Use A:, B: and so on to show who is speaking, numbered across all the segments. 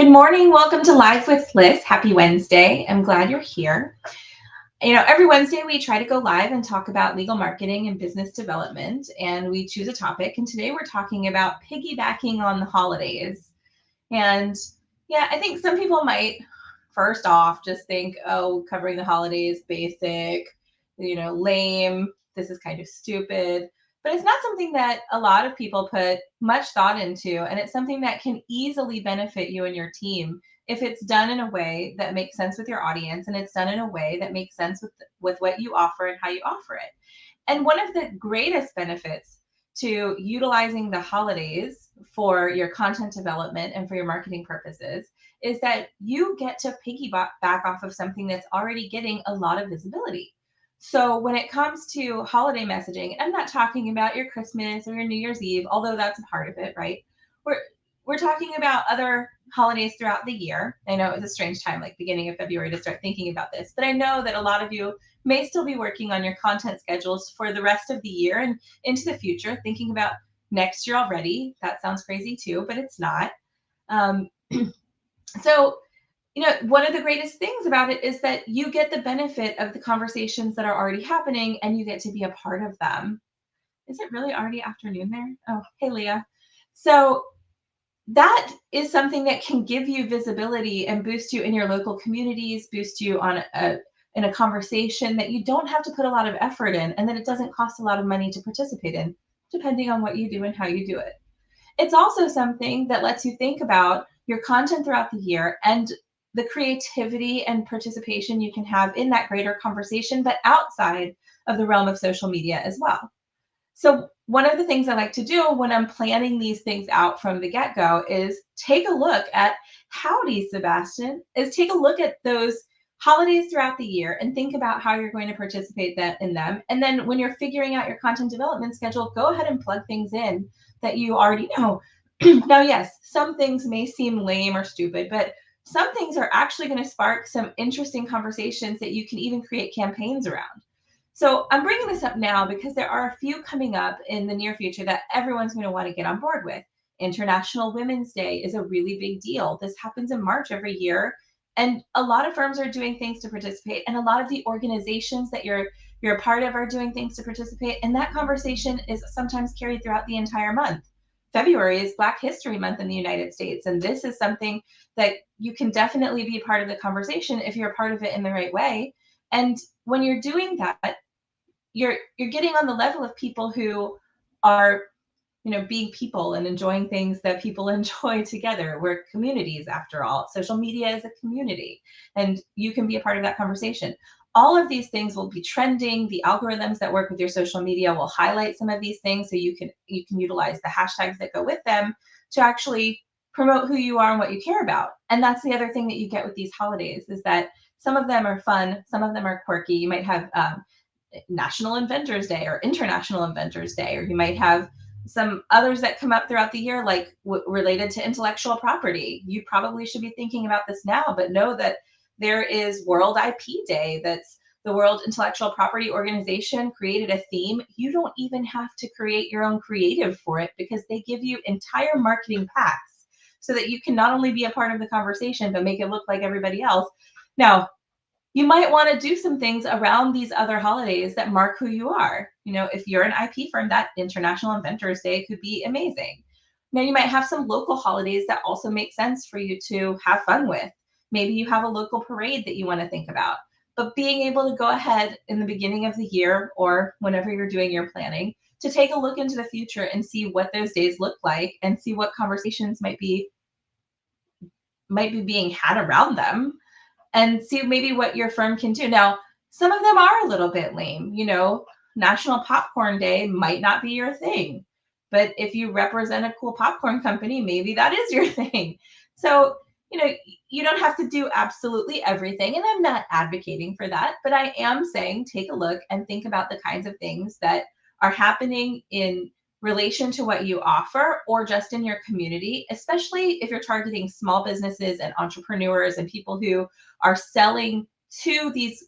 A: Good morning. Welcome to Live with Liz. Happy Wednesday. I'm glad you're here. Every Wednesday we try to go live and talk about legal marketing and business development, and we choose a topic. And today we're talking about piggybacking on the holidays. And yeah, I think some people might first off just think, oh, covering the holidays, basic, lame. This is kind of stupid. But it's not something that a lot of people put much thought into, and it's something that can easily benefit you and your team if it's done in a way that makes sense with your audience, and it's done in a way that makes sense with what you offer and how you offer it. And one of the greatest benefits to utilizing the holidays for your content development and for your marketing purposes is that you get to piggyback off of something that's already getting a lot of visibility. So when it comes to holiday messaging, I'm not talking about your Christmas or your New Year's Eve, although that's a part of it, right? We're talking about other holidays throughout the year. I know it's a strange time, like beginning of February, to start thinking about this, but I know that a lot of you may still be working on your content schedules for the rest of the year and into the future, thinking about next year already. That sounds crazy too, but it's not. So one of the greatest things about it is that you get the benefit of the conversations that are already happening and you get to be a part of them. Is it really already afternoon there? Oh, hey, Leah. So that is something that can give you visibility and boost you in your local communities, boost you in a conversation that you don't have to put a lot of effort in, and that it doesn't cost a lot of money to participate in, depending on what you do and how you do it. It's also something that lets you think about your content throughout the year and the creativity and participation you can have in that greater conversation, but outside of the realm of social media as well. So one of the things I like to do when I'm planning these things out from the get-go is take a look at, howdy, Sebastian, is take a look at those holidays throughout the year and think about how you're going to participate in them. And then when you're figuring out your content development schedule, go ahead and plug things in that you already know. Now, yes, some things may seem lame or stupid, but some things are actually going to spark some interesting conversations that you can even create campaigns around. So I'm bringing this up now because there are a few coming up in the near future that everyone's going to want to get on board with. International Women's Day is a really big deal. This happens in March every year, and a lot of firms are doing things to participate, and a lot of the organizations that you're a part of are doing things to participate, and that conversation is sometimes carried throughout the entire month. February is Black History Month in the United States, and this is something that you can definitely be part of the conversation if you're a part of it in the right way. And when you're doing that, you're getting on the level of people who are, being people and enjoying things that people enjoy together. We're communities, after all. Social media is a community, and you can be a part of that conversation. All of these things will be trending. The algorithms that work with your social media will highlight some of these things, so you can utilize the hashtags that go with them to actually promote who you are and what you care about. And that's the other thing that you get with these holidays, is that some of them are fun, some of them are quirky. You might have National Inventors Day or International Inventors Day, or you might have some others that come up throughout the year, like related to intellectual property. You probably should be thinking about this now, but know that there is World IP Day. That's the World Intellectual Property Organization created a theme. You don't even have to create your own creative for it, because they give you entire marketing packs so that you can not only be a part of the conversation, but make it look like everybody else. Now, you might want to do some things around these other holidays that mark who you are. If you're an IP firm, that International Inventors Day could be amazing. Now, you might have some local holidays that also make sense for you to have fun with. Maybe you have a local parade that you want to think about. But being able to go ahead in the beginning of the year, or whenever you're doing your planning, to take a look into the future and see what those days look like and see what conversations might be being had around them, and see maybe what your firm can do. Now, some of them are a little bit lame. National Popcorn Day might not be your thing, but if you represent a cool popcorn company, maybe that is your thing. So, you don't have to do absolutely everything, and I'm not advocating for that, but I am saying take a look and think about the kinds of things that are happening in relation to what you offer, or just in your community, especially if you're targeting small businesses and entrepreneurs and people who are selling to these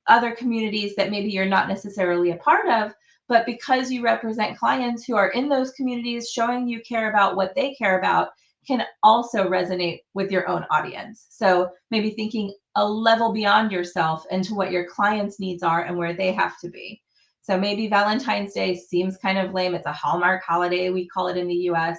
A: other communities that maybe you're not necessarily a part of, but because you represent clients who are in those communities, showing you care about what they care about can also resonate with your own audience. So maybe thinking a level beyond yourself into what your clients' needs are and where they have to be. So maybe Valentine's Day seems kind of lame. It's a Hallmark holiday, we call it in the US.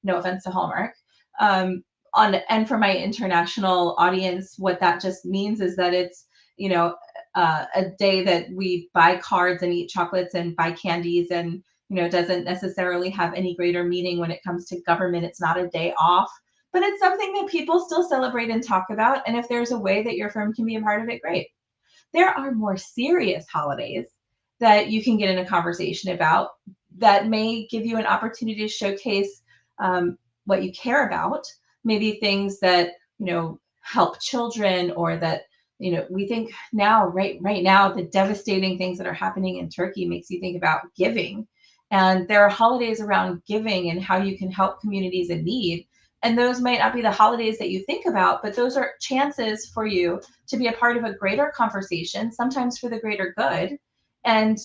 A: No offense to Hallmark. And for my international audience, what that just means is that it's, you know, a day that we buy cards and eat chocolates and buy candies, and doesn't necessarily have any greater meaning when it comes to government. It's not a day off, but it's something that people still celebrate and talk about. And if there's a way that your firm can be a part of it, great. There are more serious holidays that you can get in a conversation about that may give you an opportunity to showcase what you care about, maybe things that help children, or that we think now, right now, the devastating things that are happening in Turkey makes you think about giving. And there are holidays around giving and how you can help communities in need. And those might not be the holidays that you think about, but those are chances for you to be a part of a greater conversation, sometimes for the greater good, and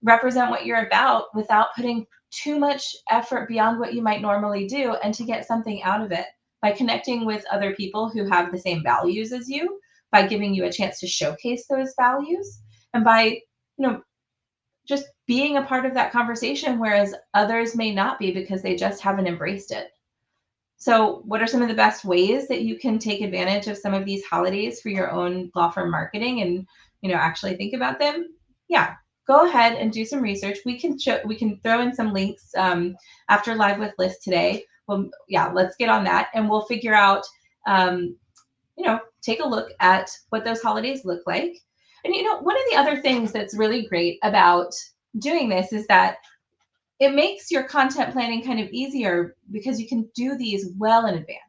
A: represent what you're about without putting too much effort beyond what you might normally do, and to get something out of it by connecting with other people who have the same values as you, by giving you a chance to showcase those values, and by just being a part of that conversation, whereas others may not be because they just haven't embraced it. So what are some of the best ways that you can take advantage of some of these holidays for your own law firm marketing and actually think about them? Yeah, go ahead and do some research. We can throw in some links after Live with Liz today. Well, yeah, let's get on that, and we'll figure out take a look at what those holidays look like. And one of the other things that's really great about doing this is that it makes your content planning kind of easier, because you can do these well in advance.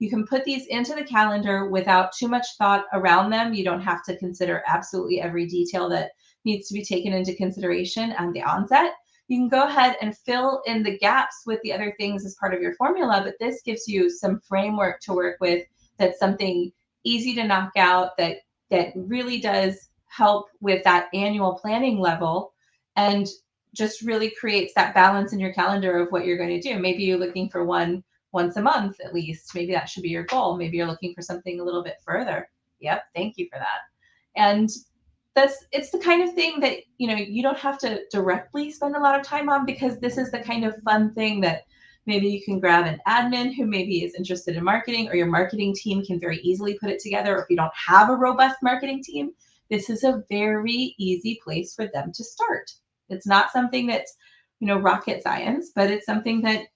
A: You can put these into the calendar without too much thought around them. You don't have to consider absolutely every detail that needs to be taken into consideration at the onset. You can go ahead and fill in the gaps with the other things as part of your formula, but this gives you some framework to work with. That's something easy to knock out, that really does help with that annual planning level, and just really creates that balance in your calendar of what you're going to do. Maybe you're looking for one once a month at least. Maybe that should be your goal. Maybe you're looking for something a little bit further. Yep, thank you for that. And it's the kind of thing that you don't have to directly spend a lot of time on, because this is the kind of fun thing that maybe you can grab an admin who maybe is interested in marketing, or your marketing team can very easily put it together. Or if you don't have a robust marketing team, this is a very easy place for them to start. It's not something that's rocket science, but it's something that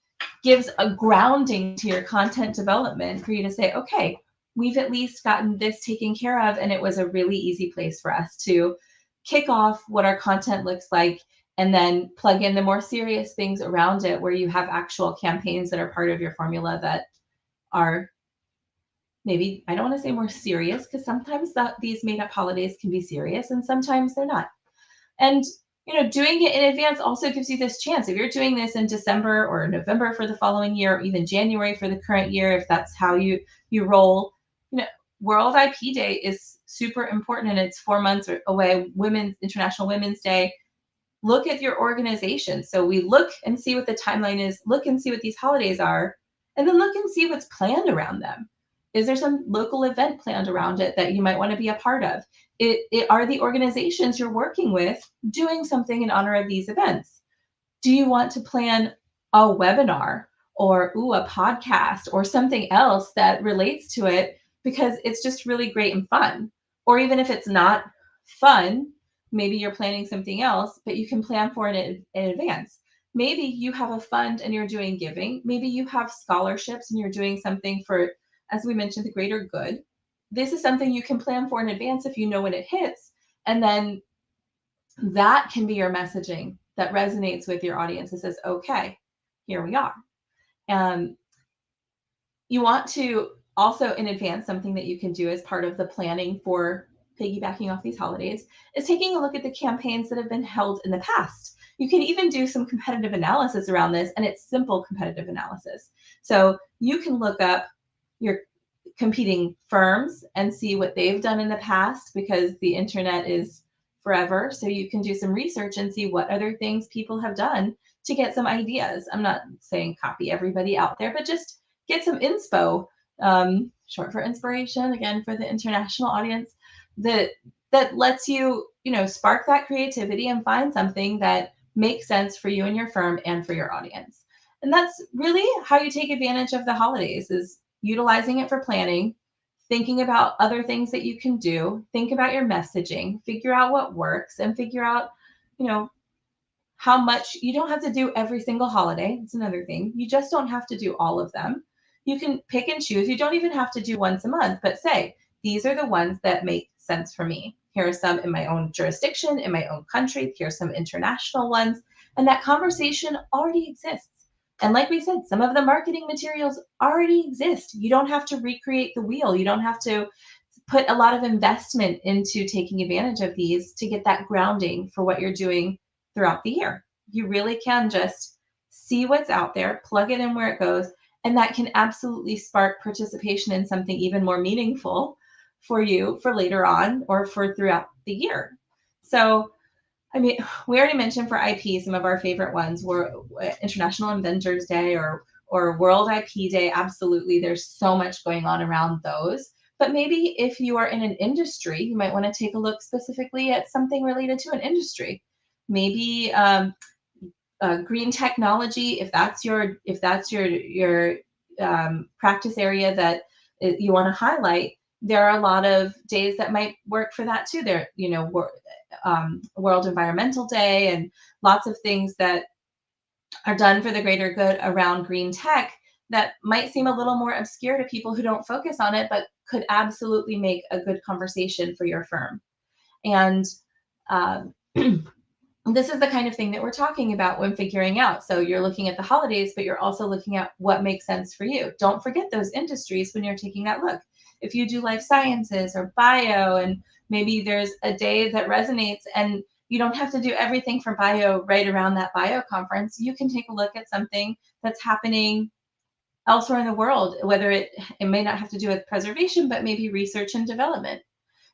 A: gives a grounding to your content development for you to say, okay, we've at least gotten this taken care of, and it was a really easy place for us to kick off what our content looks like, and then plug in the more serious things around it, where you have actual campaigns that are part of your formula that are maybe, I don't want to say more serious, because sometimes these made up holidays can be serious and sometimes they're not. And doing it in advance also gives you this chance. If you're doing this in December or November for the following year, or even January for the current year, if that's how you roll, World IP Day is super important, and it's 4 months away. International Women's Day. Look at your organization. So we look and see what the timeline is, look and see what these holidays are, and then look and see what's planned around them. Is there some local event planned around it that you might want to be a part of? Are the organizations you're working with doing something in honor of these events? Do you want to plan a webinar, or a podcast, or something else that relates to it, because it's just really great and fun? Or even if it's not fun, maybe you're planning something else, but you can plan for it in advance. Maybe you have a fund and you're doing giving. Maybe you have scholarships and you're doing something for, as we mentioned, the greater good. This is something you can plan for in advance if you know when it hits. And then that can be your messaging that resonates with your audience and says, okay, here we are. You want to also, in advance, something that you can do as part of the planning for piggybacking off these holidays is taking a look at the campaigns that have been held in the past. You can even do some competitive analysis around this, and it's simple competitive analysis. So you can look up your competing firms and see what they've done in the past, because the internet is forever. So you can do some research and see what other things people have done to get some ideas. I'm not saying copy everybody out there, but just get some inspo, short for inspiration, again, for the international audience, that lets you, spark that creativity and find something that makes sense for you and your firm and for your audience. And that's really how you take advantage of the holidays, is utilizing it for planning, thinking about other things that you can do, think about your messaging, figure out what works, and figure out, you know, how much. You don't have to do every single holiday. It's another thing. You just don't have to do all of them. You can pick and choose. You don't even have to do once a month, but say, these are the ones that make sense for me. Here are some in my own jurisdiction, in my own country. Here are some international ones. And that conversation already exists. And like we said, some of the marketing materials already exist. You don't have to recreate the wheel. You don't have to put a lot of investment into taking advantage of these to get that grounding for what you're doing throughout the year. You really can just see what's out there, plug it in where it goes, and that can absolutely spark participation in something even more meaningful for you for later on or for throughout the year. So, I mean, we already mentioned for IP, some of our favorite ones were International Inventors Day or World IP Day. Absolutely, there's so much going on around those. But maybe if you are in an industry, you might want to take a look specifically at something related to an industry. Maybe green technology, if that's your practice area that you want to highlight. There are a lot of days that might work for that too. There, World Environmental Day and lots of things that are done for the greater good around green tech that might seem a little more obscure to people who don't focus on it, but could absolutely make a good conversation for your firm. And this is the kind of thing that we're talking about when figuring out. So you're looking at the holidays, but you're also looking at what makes sense for you. Don't forget those industries when you're taking that look. If you do life sciences or bio, and maybe there's a day that resonates, and you don't have to do everything for bio right around that bio conference. You can take a look at something that's happening elsewhere in the world, whether it may not have to do with preservation, but maybe research and development.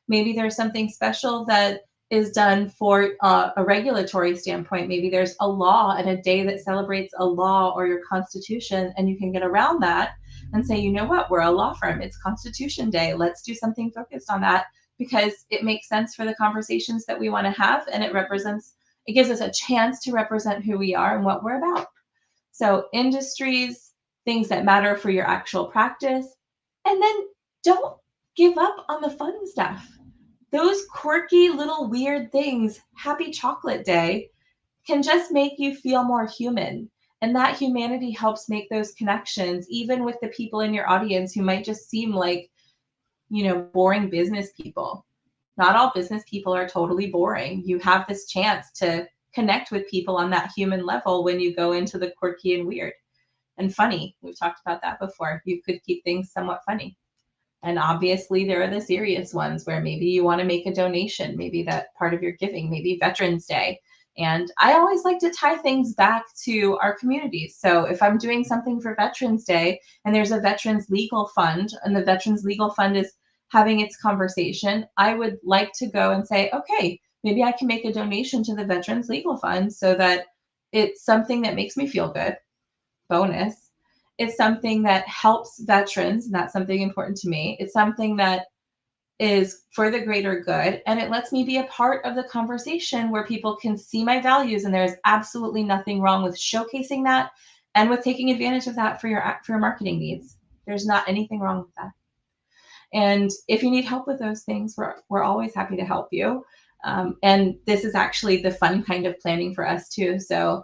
A: Maybe there's something special that is done for a regulatory standpoint. Maybe there's a law and a day that celebrates a law or your constitution, and you can get around that and say, you know what, we're a law firm. It's Constitution Day. Let's do something focused on that because it makes sense for the conversations that we want to have, and it gives us a chance to represent who we are and what we're about. So industries, things that matter for your actual practice, and then don't give up on the fun stuff. Those quirky little weird things, Happy Chocolate Day, can just make you feel more human. And that humanity helps make those connections, even with the people in your audience who might just seem like, boring business people. Not all business people are totally boring. You have this chance to connect with people on that human level when you go into the quirky and weird and funny. We've talked about that before. You could keep things somewhat funny. And obviously, there are the serious ones where maybe you want to make a donation, maybe that part of your giving, maybe Veterans Day. And I always like to tie things back to our communities. So if I'm doing something for Veterans Day and there's a Veterans Legal Fund and the Veterans Legal Fund is having its conversation, I would like to go and say, okay, maybe I can make a donation to the Veterans Legal Fund so that it's something that makes me feel good. Bonus. It's something that helps veterans, and that's something important to me. It's something that is for the greater good, and it lets me be a part of the conversation where people can see my values, and there's absolutely nothing wrong with showcasing that and with taking advantage of that for your marketing needs. There's not anything wrong with that. And if you need help with those things, we're always happy to help you. And this is actually the fun kind of planning for us too. So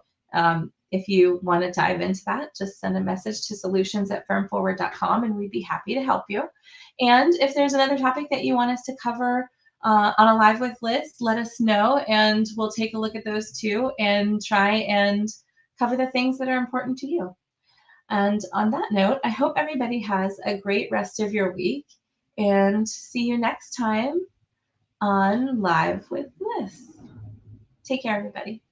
A: if you want to dive into that, just send a message to solutions@firmforward.com and we'd be happy to help you. And if there's another topic that you want us to cover on a Live with Liz, let us know and we'll take a look at those too and try and cover the things that are important to you. And on that note, I hope everybody has a great rest of your week and see you next time on Live with Liz. Take care, everybody.